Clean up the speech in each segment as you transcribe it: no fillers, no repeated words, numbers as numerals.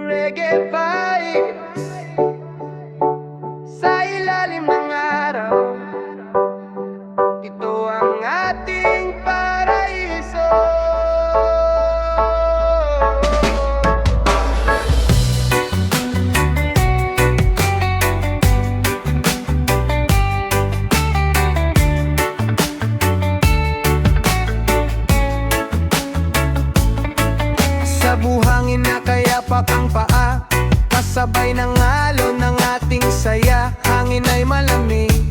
Reggae vibes sa ilalim ng araw. Ito ang ating paraiso. Sa buhangin na kayapak ang paa, kasabay ng alon ng ating saya. Hangin ay malamig,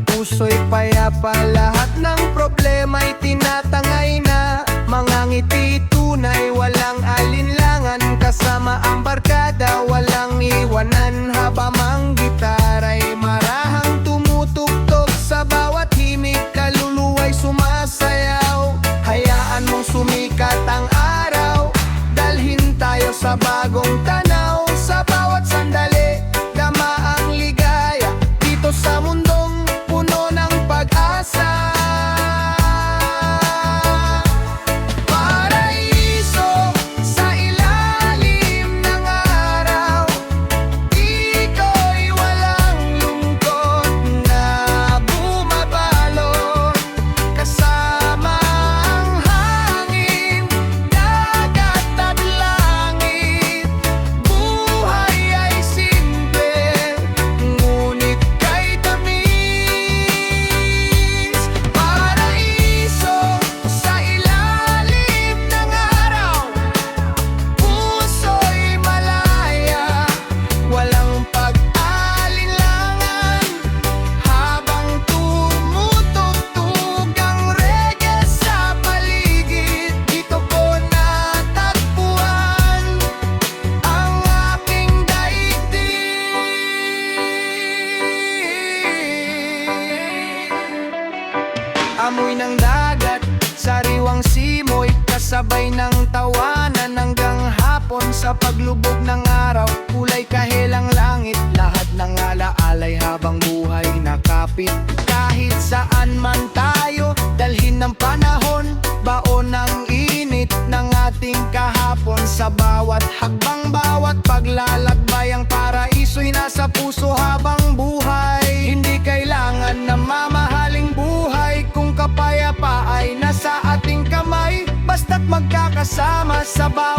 puso'y payapa, lahat ng problema'y tinatangay na. Mga ngiti tunay, walang alinlangan, kasama ang barkada, walang iwanan. Habang ang gitara'y marahang tumutugtog, sa bawat himig kaluluwa'y sumasayaw. Hayaan mong sumikat ang araw, dalhin tayo sa bagong tanaw. Sa bawat sandali, dama ang ligaya, dito sa mundong puno ng pag-asa. Paraiso sa ilalim ng araw, iko'y walang lungkot na bumabalot. Kasama ang hangin, dagat at langit, buhay ay simple, ngunit kay tamis. Paraiso sa ilalim ng araw, puso'y malaya, walang pag-alinlangan. Habang tumutugtog ang reggae sa paligid, dito ko natagpuan ang aking daigdig. Amoy ng dagat, sariwang simoy, kasabay ng tawanan hanggang hapon. Sa paglubog ng araw, kulay kahilang langit, lahat ng alaalay habang buhay nakapit. Kahit saan man tayo, dalhin ng panahon, baon ng init ng ating kahapon. Sa bawat hakbang, bawat paglalakbay, ang paraiso'y nasa puso habang buhay. Hindi kailangan na mamahaling buhay, kung kapayapa ay nasa ating kamay, basta't magkakasama sa bawat